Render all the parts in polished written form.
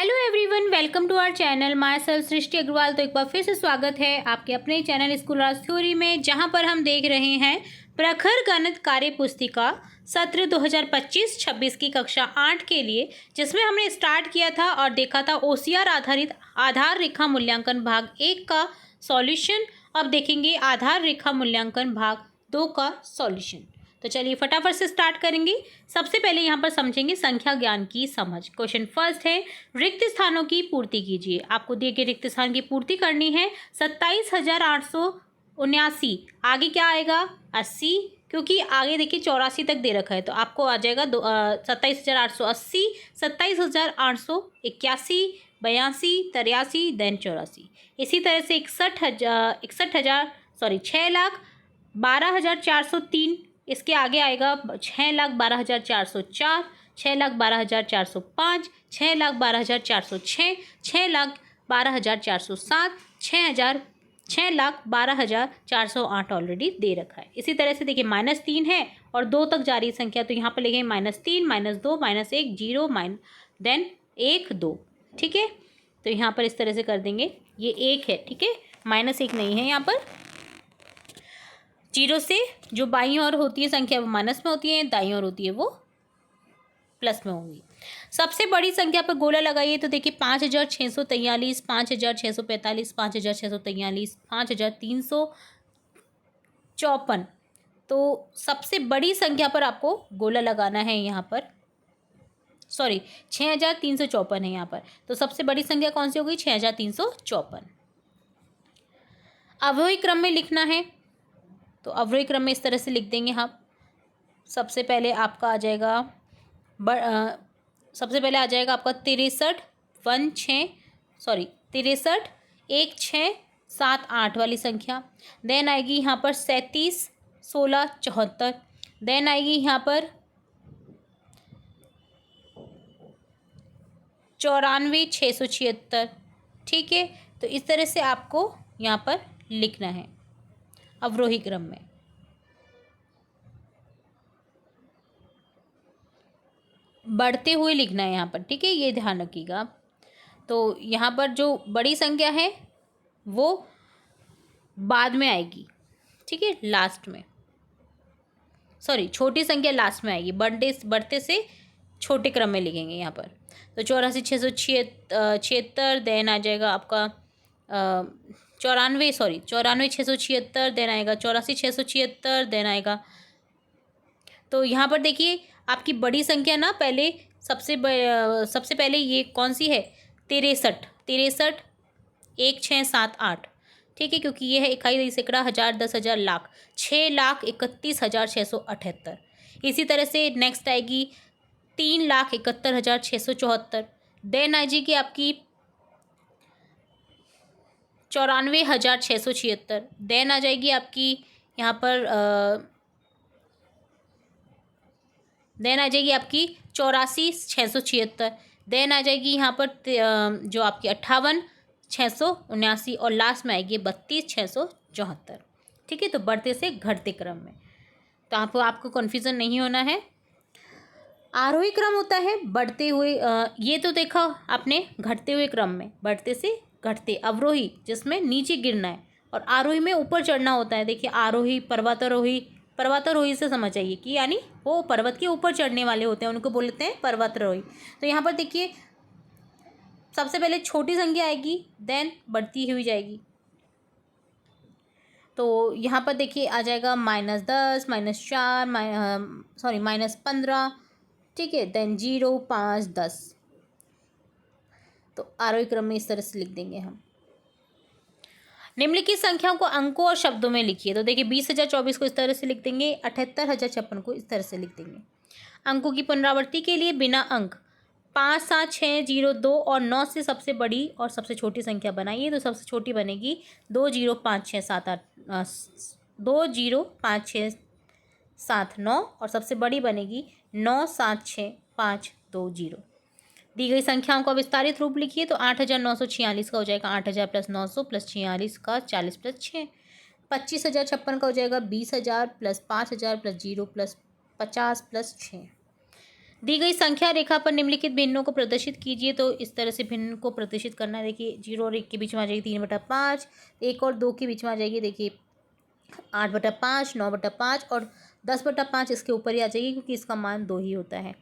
Hello everyone, welcome to our channel. Myself Srishti Agarwal. तो एक बार फिर से स्वागत है आपके अपने चैनल स्कूल राज थ्योरी में, जहां पर हम देख रहे हैं प्रखर गणित कार्य पुस्तिका सत्र 2025-26 की कक्षा 8 के लिए, जिसमें हमने स्टार्ट किया था और देखा था ओसीआर आधारित आधार रेखा मूल्यांकन भाग 1 का सॉल्यूशन। अब देखेंगे आधार रेखा मूल्यांकन भाग 2 का सॉल्यूशन। तो चलिए फटाफट से स्टार्ट करेंगे। सबसे पहले यहाँ पर समझेंगे संख्या ज्ञान की समझ। क्वेश्चन फर्स्ट है, रिक्त स्थानों की पूर्ति कीजिए। आपको दिए गए रिक्त स्थान की पूर्ति करनी है। 27,879, आगे क्या आएगा 80, क्योंकि आगे देखिए 84 तक दे रखा है, तो आपको आ जाएगा 27,880, 27,881, 82, 83, देन 84। इसी तरह से 6,12,403, इसके आगे आएगा 6,12,404, 6,12,405, 6,12,406, 6,12,407, 6,12,408 ऑलरेडी दे रखा है। इसी तरह से देखिए -3 है और 2 तक जा रही संख्या, तो यहाँ पर लिखेंगे -3, -2, -1, 0, देन 1, 2। ठीक है, तो यहाँ पर इस तरह से कर देंगे। ये 1 है, ठीक है, -1 नहीं है यहाँ पर। 0 से जो बाईं ओर होती है संख्या वो माइनस में होती है, दाईं ओर होती है वो प्लस में होंगी। सबसे बड़ी संख्या पर गोला लगाइए, तो देखिए 5,643, 5,645, 5,643, 5,354। तो सबसे बड़ी संख्या पर आपको गोला लगाना है यहाँ पर, सॉरी 6,354 है यहाँ पर। तो सबसे बड़ी संख्या कौन सी हो गई, 6,354। अवरोही क्रम में लिखना है, तो अवरोही क्रम में इस तरह से लिख देंगे हम। सबसे पहले आपका आ जाएगा आपका 63, 1 6 7 8 वाली संख्या। देन आएगी यहाँ पर 37, 16, 74। देन आएगी यहाँ पर 94, 676। ठीक है, तो इस तरह से आपको यहाँ पर लिखना है अवरोही क्रम में। बढ़ते हुए लिखना है यहाँ पर, ठीक है, ये ध्यान रखिएगा। तो यहाँ पर जो बड़ी संख्या है वो बाद में आएगी, ठीक है, लास्ट में, सॉरी छोटी संख्या लास्ट में आएगी। बढ़ते से छोटे क्रम में लिखेंगे यहाँ पर। तो 84,676, देन आ जाएगा आपका 94,676, देन आएगा 84,676, देन आएगा। तो यहाँ पर देखिए आपकी बड़ी संख्या ना पहले सबसे पहले ये कौन सी है, 63, 1 6 7 8। ठीक है, क्योंकि ये है इकाई, सैकड़ा, हज़ार, 10,000, लाख, 6,31,678। इसी तरह से नेक्स्ट आएगी 3,71,674। देन आ जाएगी आपकी 94,676। देन आ जाएगी आपकी यहाँ पर 84,676। देन आ जाएगी यहाँ पर जो आपकी 58,679 और लास्ट में आएगी 32,674। ठीक है, तो बढ़ते से घटते क्रम में, तो आपको कन्फ्यूज़न नहीं होना है। आरोही क्रम होता है बढ़ते हुए, ये तो देखा आपने घटते हुए क्रम में, बढ़ते से घटते। अवरोही जिसमें नीचे गिरना है, और आरोही में ऊपर चढ़ना होता है। देखिए आरोही, पर्वतारोही से समझ आइए कि यानी वो पर्वत के ऊपर चढ़ने वाले होते हैं, उनको बोलते हैं पर्वतारोही। तो यहाँ पर देखिए सबसे पहले छोटी संख्या आएगी, देन बढ़ती हुई जाएगी। तो यहाँ पर देखिए आ जाएगा -10, -4, -15। ठीक है, देन 0, 5, 10। तो आरोही क्रम में इस तरह से लिख देंगे हम। निम्नलिखित संख्याओं को अंकों और शब्दों में लिखिए। तो देखिए 20,024 को इस तरह से लिख देंगे, 78,056 को इस तरह से लिख देंगे। अंकों की पुनरावृत्ति के लिए बिना अंक 5, 7, 6, 0, 2 और 9 से सबसे बड़ी और सबसे छोटी संख्या बनाइए। तो सबसे छोटी बनेगी 2, 0, 5, 6, 7, 8, 2, 0, 5, 6, 7, 9 और सबसे बड़ी बनेगी 9, 7, 6, 5, 2, 0। दी गई संख्याओं का विस्तारित रूप लिखिए। तो 8,946 का हो जाएगा 8,000 + 900 + 46 का 40 + 6। 25,056 का हो जाएगा 20,000 + 5,000 + 0 + 50 + 6। दी गई संख्या रेखा पर निम्नलिखित भिन्नों को प्रदर्शित कीजिए। तो इस तरह से भिन्न को प्रदर्शित करना है। देखिए 0 और 1 के बीच में आ जाएगी 3/5, 1 और 2 के बीच में आ जाएगी देखिए 8/5, 9/5 और 10/5 इसके ऊपर ही आ जाएगी क्योंकि इसका मान 2 ही होता है।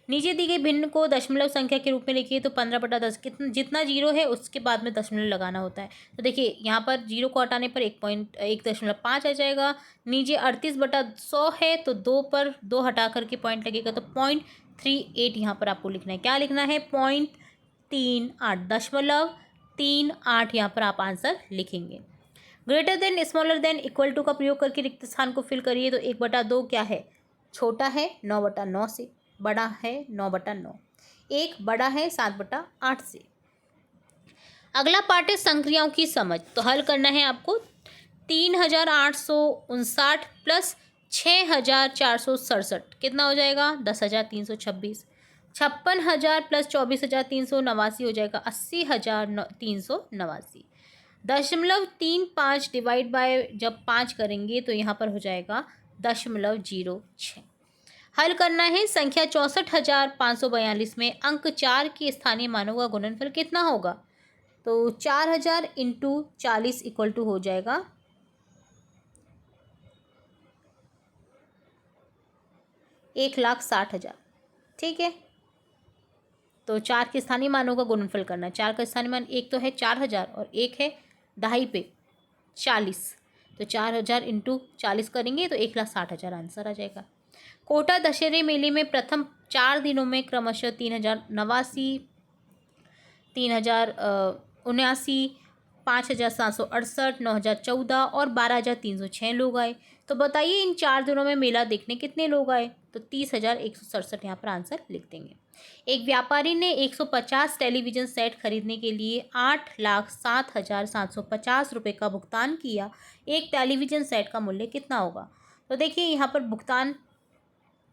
नीचे दी गई भिन्न को दशमलव संख्या के रूप में लिखिए। तो 15/10 कितना जितना जीरो है उसके बाद में दशमलव लगाना होता है। तो देखिए यहाँ पर जीरो को हटाने पर 1.1.5 आ जाएगा। नीचे 38/100 है तो 2 पर 2 हटा करके पॉइंट लगेगा तो 0.38 यहाँ पर आपको लिखना है। क्या लिखना है? 0.38 यहाँ पर आप आंसर लिखेंगे। Greater than, smaller than, equal to का प्रयोग करके रिक्त स्थान को फिल करिए। तो 1/2 क्या है? छोटा है 9/9 से, बड़ा है 9/9। 1 बड़ा है 7/8 से। अगला पार्ट है संक्रियाओं की समझ। तो हल करना है आपको। 3859 प्लस 6467 कितना हो जाएगा? 10,326। 56,000 प्लस 24,389 हो जाएगा 80,389। 0.35 डिवाइड बाय जब 5 करेंगे तो यहाँ पर हो जाएगा 0.06। हल करना है। संख्या 64,542 में अंक 4 के स्थानीय मानों का गुणनफल कितना होगा? तो 4000 इंटू 40 इक्वल टू हो जाएगा 1,60,000। ठीक है, तो 4 के स्थानीय मानों का गुणनफल करना है। 4 का स्थानीय मान एक तो है 4000 और एक है 2.5 पे 40। तो 4000 इंटू 40 करेंगे तो 1,60,000 आंसर आ जाएगा। कोटा दशहरे मेले में प्रथम 4 दिनों में क्रमशः 3,089, 3,079, 5,768, 9,014 और 12,306 लोग आए। तो बताइए इन 4 दिनों में मेला देखने कितने लोग आए? तो 30,167 यहाँ पर आंसर लिख देंगे। एक व्यापारी ने 150 टेलीविज़न सेट खरीदने के लिए 8,07,750 रुपये का भुगतान किया। एक टेलीविज़न सेट का मूल्य कितना होगा? तो देखिए यहाँ पर भुगतान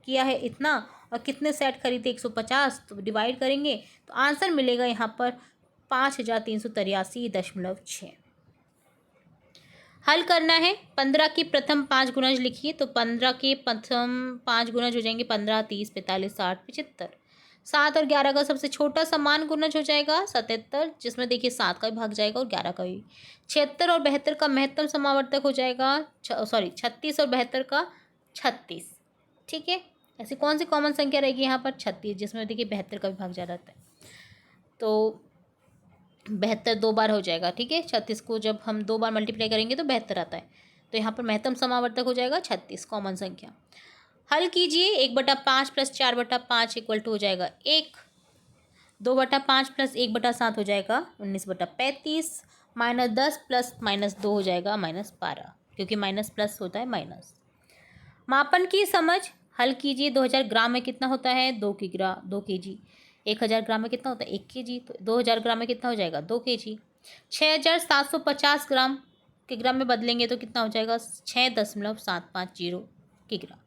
किया है इतना और कितने सेट खरीदे 150, तो डिवाइड करेंगे तो आंसर मिलेगा यहाँ पर 5,383.6। हल करना है। 15 के प्रथम 5 गुणज लिखिए। तो 15 के प्रथम 5 गुणज हो जाएंगे 15, 30, 45, 60, 75। 7 और 11 का सबसे छोटा समान गुणज हो जाएगा 77, जिसमें देखिए 7 का भी भाग जाएगा और 11 का भी। 76 और 72 का महत्तम समावर्तक हो जाएगा 36 और 72 का 36। ठीक है, ऐसी कौन सी कॉमन संख्या रहेगी यहाँ पर? 36, जिसमें देखिए 72 का भी भाग जा रहता है। तो 72 2 बार हो जाएगा। ठीक है, 36 को जब हम 2 बार मल्टीप्लाई करेंगे तो 72 आता है। तो यहाँ पर महत्तम समावर्तक हो जाएगा 36, कॉमन संख्या। हल कीजिए। 1/5 प्लस 4/5 इक्वल टू हो जाएगा 1। 2/5 प्लस 1/7 हो जाएगा 19/35। -10 प्लस -2 हो जाएगा -12, क्योंकि माइनस प्लस होता है माइनस। मापन की समझ। हल कीजिए। 2000 ग्राम में कितना होता है? 2 kg। 1000 ग्राम में कितना होता है? 1 kg। तो 2000 ग्राम में कितना हो जाएगा? 2 kg। 6750 ग्राम के ग्राम में बदलेंगे तो कितना हो जाएगा? 6.750 किग्रा।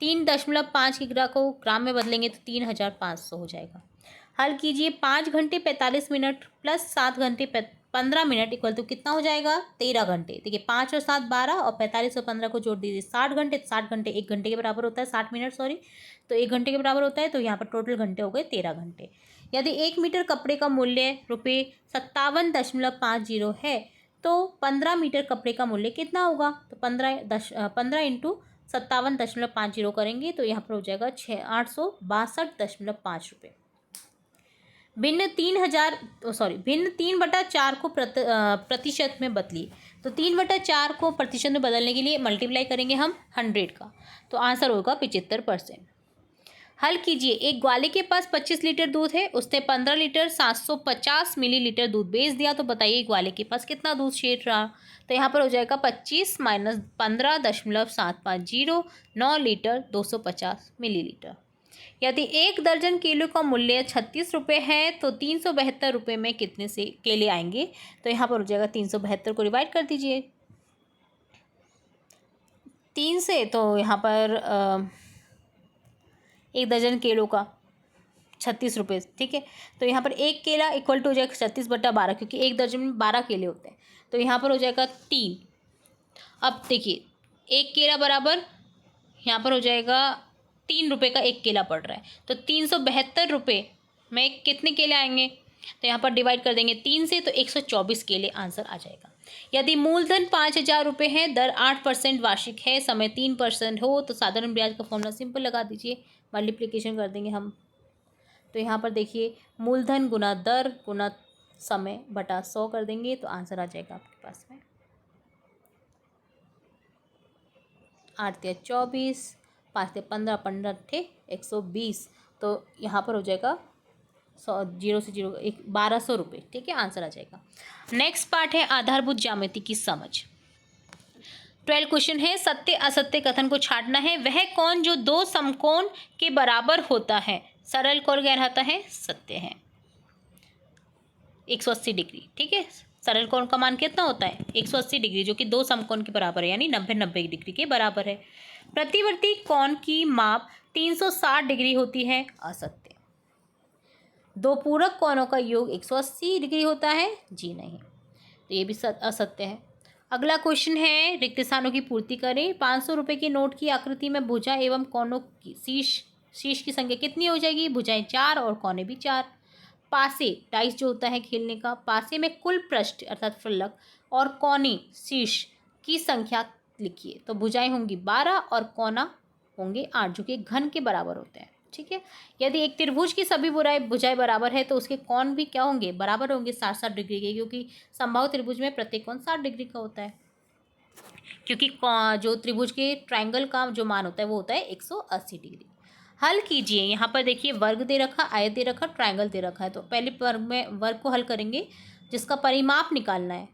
3.5 किग्रा को ग्राम में बदलेंगे तो 3500 हो जाएगा। हल कीजिए। 5 घंटे 45 मिनट प्लस 7 घंटे 15 मिनट इक्वल टू कितना हो जाएगा? 13 घंटे। देखिए 5 और 7 12 और 45 और 15 को जोड़ दीजिए 60 घंटे। 60 घंटे 1 घंटे के बराबर होता है, 60 मिनट सॉरी, तो 1 घंटे के बराबर होता है। तो यहाँ पर टोटल घंटे हो गए 13 घंटे। यदि 1 मीटर कपड़े का मूल्य ₹57.50 है तो 15 मीटर कपड़े का मूल्य कितना होगा? तो 15 इंटू 57.50 करेंगे तो यहाँ पर हो जाएगा 862.5 रुपये। भिन्न 3/4 को प्रतिशत में बदलिए। तो 3/4 को प्रतिशत में बदलने के लिए मल्टीप्लाई करेंगे हम 100 का, तो आंसर होगा 75%। हल कीजिए। एक ग्वाले के पास 25 लीटर दूध है, उसने 15 लीटर 750 मिलीलीटर दूध बेच दिया। तो बताइए ग्वाले के पास कितना दूध शेष रहा? तो यहाँ पर हो जाएगा 25 माइनस 15.750, 9 लीटर 250 मिलीलीटर। यदि 1 दर्जन केलों का मूल्य 36 रुपये है तो 372 रुपये में कितने से केले आएंगे? तो यहाँ पर हो जाएगा 372 को डिवाइड कर दीजिए 3 से, तो यहाँ पर 1 दर्जन केलों का 36 रुपये। ठीक है, तो यहाँ पर 1 केला इक्वल टू हो जाएगा 36/12, क्योंकि 1 दर्जन में 12 केले होते हैं। तो यहाँ पर हो जाएगा 3। अब देखिए 1 केला बराबर यहाँ पर हो जाएगा ₹3 का एक केला पड़ रहा है, तो 372 रुपये में कितने केले आएंगे? तो यहाँ पर डिवाइड कर देंगे 3 से, तो 124 केले आंसर आ जाएगा। यदि मूलधन 5,000 रुपये है, दर 8% वार्षिक है, समय 3% हो, तो साधारण ब्याज का फॉर्मूला सिंपल लगा दीजिए, मल्टीप्लिकेशन कर देंगे हम। तो यहाँ पर देखिए मूलधन गुना दर गुना समय बटा 100 कर देंगे, तो आंसर आ जाएगा आपके पास में 8 या 24, 5 या 15, 15 थे 120, तो यहाँ पर हो जाएगा 100, 0 से 0 एक 1200 रुपये। ठीक है, आंसर आ जाएगा। नेक्स्ट पार्ट है आधारभूत ज्यामिति की समझ। 12 क्वेश्चन है, सत्य असत्य कथन को छांटना है। वह कौन जो दो समकोण के बराबर होता है? सरल कोण कहलाता है, सत्य है। 180 डिग्री। ठीक है, सरल कोण का मान कितना होता है? 180 डिग्री, जो कि दो समकोण के बराबर है, यानी 90-90 डिग्री के बराबर है। प्रतिवर्ती कोण की माप 360 डिग्री होती है, असत्य। दो पूरक कोणों का योग 180 डिग्री होता है, जी नहीं, तो ये भी असत्य है। अगला क्वेश्चन है, रिक्त स्थानों की पूर्ति करें। 500 रुपये के नोट की आकृति में भुजा एवं कोनों की शीर्ष की संख्या कितनी हो जाएगी? भुजाएं 4 और कोने भी 4। पासे, डाइस जो होता है खेलने का, पासे में कुल पृष्ठ अर्थात फलक और कोने शीर्ष की संख्या लिखिए। तो भुजाएं होंगी 12 और कोना होंगे 8, जो कि घन के बराबर होते हैं। ठीक है, यदि एक त्रिभुज की सभी भुजाएं बराबर है, तो उसके कोण भी क्या होंगे? बराबर होंगे, 60-60 डिग्री के, क्योंकि समबाहु त्रिभुज में प्रत्येक कोण 60 डिग्री का होता है। क्योंकि जो त्रिभुज के ट्राइंगल का जो मान होता है वो होता है 180 डिग्री। हल कीजिए। यहाँ पर देखिए वर्ग दे रखा, आयत दे रखा, ट्राइंगल दे रखा है। तो पहले वर्ग को हल करेंगे, जिसका परिमाप निकालना है।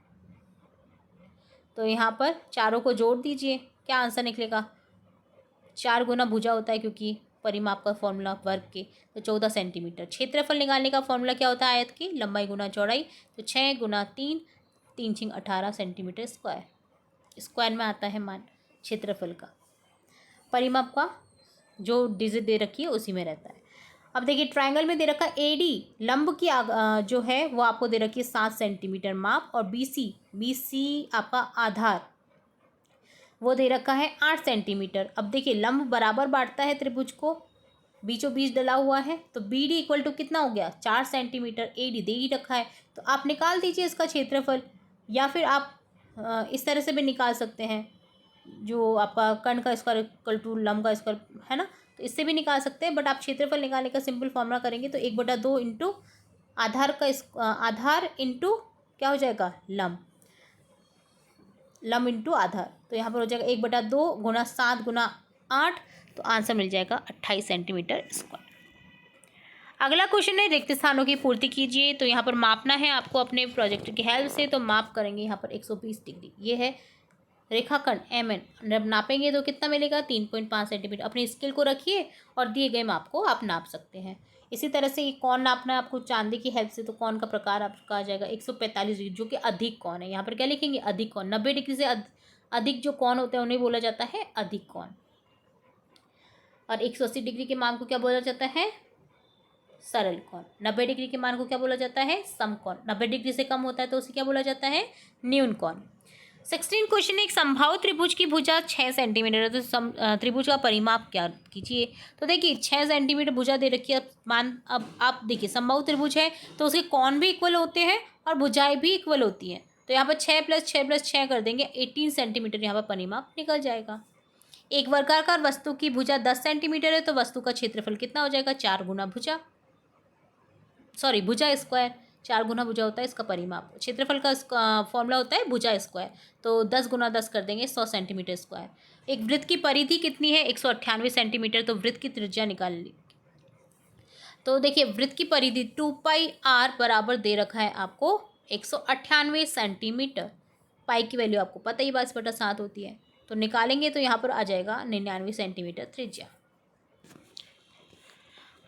तो यहाँ पर चारों को जोड़ दीजिए, क्या आंसर निकलेगा? 4 गुना भुजा होता है, क्योंकि परिमाप का फॉर्मूला वर्ग के, तो 14 सेंटीमीटर। क्षेत्रफल निकालने का फॉर्मूला क्या होता है? आयत की लंबाई गुना चौड़ाई, तो 6 गुना 3, 3 6 18 सेंटीमीटर स्क्वायर। स्क्वायर में आता है मान क्षेत्रफल का। परिमाप का जो डिजिट दे रखी है उसी में रहता है। अब देखिए ट्रायंगल में दे रखा है एडी, लंब की जो है वो आपको दे रखी है 7 सेंटीमीटर माप, और बीसी आपका आधार वो दे रखा है 8 सेंटीमीटर। अब देखिए लंब बराबर बांटता है त्रिभुज को, बीचों बीच डला हुआ है, तो बी डी इक्वल टू कितना हो गया? 4 सेंटीमीटर। ए डी दे ही रखा है, तो आप निकाल दीजिए इसका क्षेत्रफल, या फिर आप इस तरह से भी निकाल सकते हैं, जो आपका कर्ण का स्क्वायर इक्वल टू लंब का स्क्वायर है ना, तो इससे भी निकाल सकते हैं। बट आप क्षेत्रफल निकालने का सिंपल फॉर्मूला करेंगे, तो 1/2 इंटू आधार का आधार इंटू क्या हो जाएगा? लंब इंटू आधार, तो यहाँ पर हो जाएगा 1/2 गुना 7 गुना 8, तो आंसर मिल जाएगा 28 सेंटीमीटर स्क्वायर। अगला क्वेश्चन है, रिक्त स्थानों की पूर्ति कीजिए। तो यहाँ पर मापना है आपको अपने प्रोजेक्टर की हेल्प से, तो माप करेंगे यहाँ पर 120 डिग्री। ये है रेखाखंड MN, जब नापेंगे तो कितना मिलेगा? 3.5 सेंटीमीटर। अपने स्केल को रखिए और दिए गए माप को आप नाप सकते हैं। इसी तरह से कौन नापना है आपको चांदी की हेल्प से, तो कौन का प्रकार आपका आ जाएगा 145 डिग्री, जो कि अधिक कौन है। यहाँ पर क्या लिखेंगे? अधिक कौन। 90 डिग्री से अधिक जो कौन होते हैं उन्हें बोला जाता है अधिक कौन। और 180 डिग्री के मान को क्या बोला जाता है? सरल कोण। 90 डिग्री के मान को क्या बोला जाता है? समकोण। 90 डिग्री से कम होता है तो उसे क्या बोला जाता है? न्यून कोण। 16 क्वेश्चन, एक समबाहु त्रिभुज की भुजा 6 सेंटीमीटर है, तो त्रिभुज का परिमाप क्या कीजिए। तो देखिए 6 सेंटीमीटर भुजा दे रखी है। अब आप देखिए समबाहु त्रिभुज है तो उसके कोण भी इक्वल होते हैं और भुजाएं भी इक्वल होती हैं, तो यहाँ पर 6 + 6 + 6 कर देंगे, 18 सेंटीमीटर यहाँ पर परिमाप निकल जाएगा। एक वर्गाकार वस्तु की भुजा 10 सेंटीमीटर है, तो वस्तु का क्षेत्रफल कितना हो जाएगा? 4 गुना भुजा स्क्वायर। 4 गुना भुजा होता है इसका परिमाप। क्षेत्रफल का फॉर्मूला होता है भुजा स्क्वायर, तो 10 गुना 10 कर देंगे, 100 सेंटीमीटर स्क्वायर। एक वृत्त की परिधि कितनी है? 198 सेंटीमीटर। तो वृत्त की त्रिज्या निकाल ली। तो देखिए वृत्त की परिधि 2πr बराबर दे रखा है आपको 198 सेंटीमीटर। पाई की वैल्यू आपको पता ही 22/7 होती है, तो निकालेंगे तो यहाँ पर आ जाएगा 99 सेंटीमीटर त्रिज्या।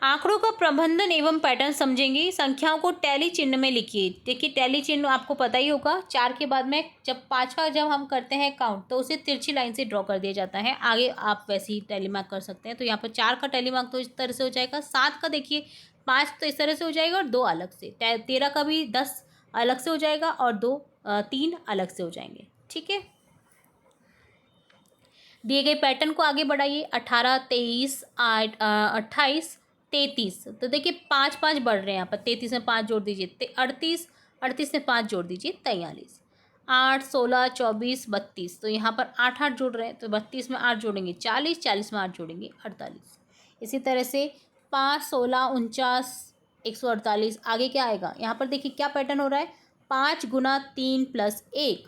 आंकड़ों का प्रबंधन एवं पैटर्न समझेंगे। संख्याओं को टैली चिन्ह में लिखिए। देखिए टैली चिन्ह आपको पता ही होगा, 4 के बाद में जब 5वां जब हम करते हैं काउंट तो उसे तिरछी लाइन से ड्रॉ कर दिया जाता है। आगे आप वैसे ही टैली मार्क कर सकते हैं। तो यहाँ पर 4 का टैली मार्क तो इस तरह से हो जाएगा, 7 का देखिए 5 तो इस तरह से हो जाएगा और 2 अलग से, 13 का भी 10 अलग से हो जाएगा और 3 अलग से हो जाएंगे। ठीक है, दिए गए पैटर्न को आगे बढ़ाइए। 18, 23, 28, 33। तो देखिए 5 5 बढ़ रहे हैं यहाँ पर। 33 में 5 जोड़ दीजिए 38, 38 में 5 जोड़ दीजिए 43, 8, 16, 24, 32। तो यहाँ पर 8 8 जोड़ रहे हैं, तो 32 में 8 जोड़ेंगे 40, 40 में 8 जोड़ेंगे 48। इसी तरह से 5, 16, 49, 148। आगे क्या आएगा यहाँ पर? देखिए क्या पैटर्न हो रहा है। 5 गुना 3 प्लस 1,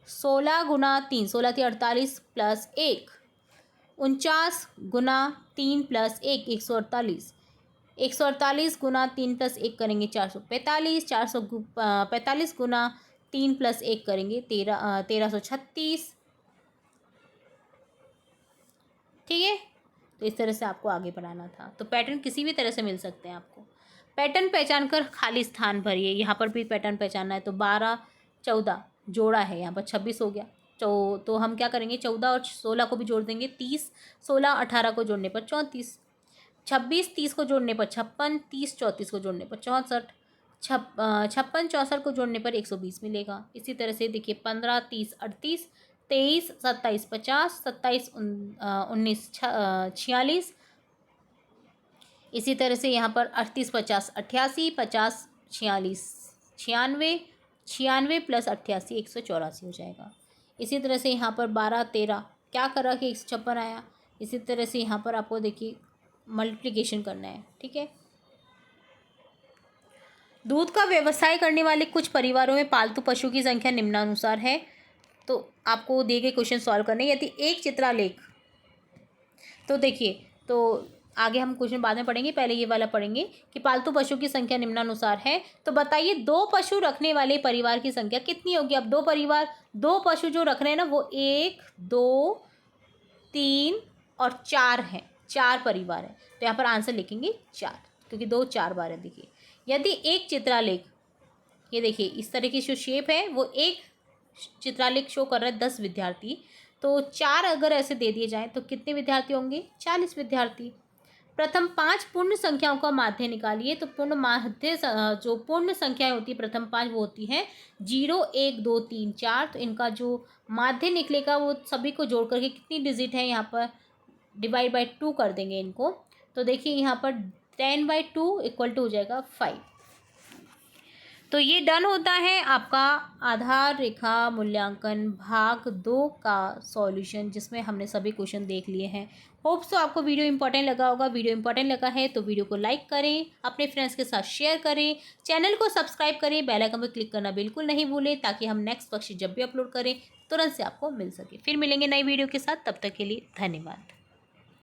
16 गुना 3, 16 थी 48 प्लस 1, 49 गुना 3 प्लस 1, 148, 148 गुना 3 प्लस 1 करेंगे 445, 445 गुना 3 प्लस 1 करेंगे 1336। ठीक है, तो इस तरह से आपको आगे बढ़ाना था। तो पैटर्न किसी भी तरह से मिल सकते हैं आपको। पैटर्न पहचान कर खाली स्थान भरिए। यहाँ पर भी पैटर्न पहचानना है। तो 12, 14 जोड़ा है, यहाँ पर 26 हो गया। तो हम क्या करेंगे, 14 और 16 को भी जोड़ देंगे 30, 16 18 को जोड़ने पर 34, 26 30 को जोड़ने पर 56, 30 34 को जोड़ने पर 64, 56 64 को जोड़ने पर 120 मिलेगा। इसी तरह से देखिए 15 30 38, 23 27 50, 27 19 46। इसी तरह से यहाँ पर 38 50 88, 50 46 96, 96 प्लस 88 184 हो जाएगा। इसी तरह से यहाँ पर 12 13 क्या करा कि 156 आया। इसी तरह से यहाँ पर आपको देखिए मल्टीप्लिकेशन करना है। ठीक है, दूध का व्यवसाय करने वाले कुछ परिवारों में पालतू पशु की संख्या निम्नानुसार है। तो आपको दिए गए क्वेश्चन सॉल्व करने। यदि एक चित्रालेख, तो देखिए, तो आगे हम क्वेश्चन बाद में पढ़ेंगे, पहले ये वाला पढ़ेंगे कि पालतू पशु की संख्या निम्नानुसार है। तो बताइए 2 पशु रखने वाले परिवार की संख्या कितनी होगी। अब 2 पशु जो रख रहे हैं ना, वो 1 2 3 और 4 हैं, 4 परिवार हैं। तो यहाँ पर आंसर लिखेंगे 4, क्योंकि 2 4 बार है। देखिए यदि एक चित्रालेख, ये देखिए इस तरह की जो शेप है, वो एक चित्रालेख शो कर रहा है 10 विद्यार्थी। तो 4 अगर ऐसे दे दिए जाएं तो कितने विद्यार्थी होंगे? 40 विद्यार्थी। प्रथम 5 पूर्ण संख्याओं का माध्य निकालिए। तो जो पूर्ण संख्याएं होती है प्रथम 5 वो होती हैं 0 1 2 3 4। तो इनका जो माध्य निकलेगा वो सभी को जोड़ करके कितनी डिजिट है, यहाँ पर डिवाइड बाई 2 कर देंगे इनको। तो देखिए यहाँ पर 10/2 इक्वल टू हो जाएगा 5। तो ये डन होता है आपका आधार रेखा मूल्यांकन भाग 2 का सॉल्यूशन, जिसमें हमने सभी क्वेश्चन देख लिए हैं। होप सो आपको वीडियो इंपॉर्टेंट लगा होगा। वीडियो इंपॉर्टेंट लगा है तो वीडियो को लाइक करें, अपने फ्रेंड्स के साथ शेयर करें, चैनल को सब्सक्राइब करें, बेल आइकन पर क्लिक करना बिल्कुल नहीं भूलें, ताकि हम नेक्स्ट वर्कशीट जब भी अपलोड करें तुरंत से आपको मिल सके। फिर मिलेंगे नई वीडियो के साथ, तब तक के लिए धन्यवाद।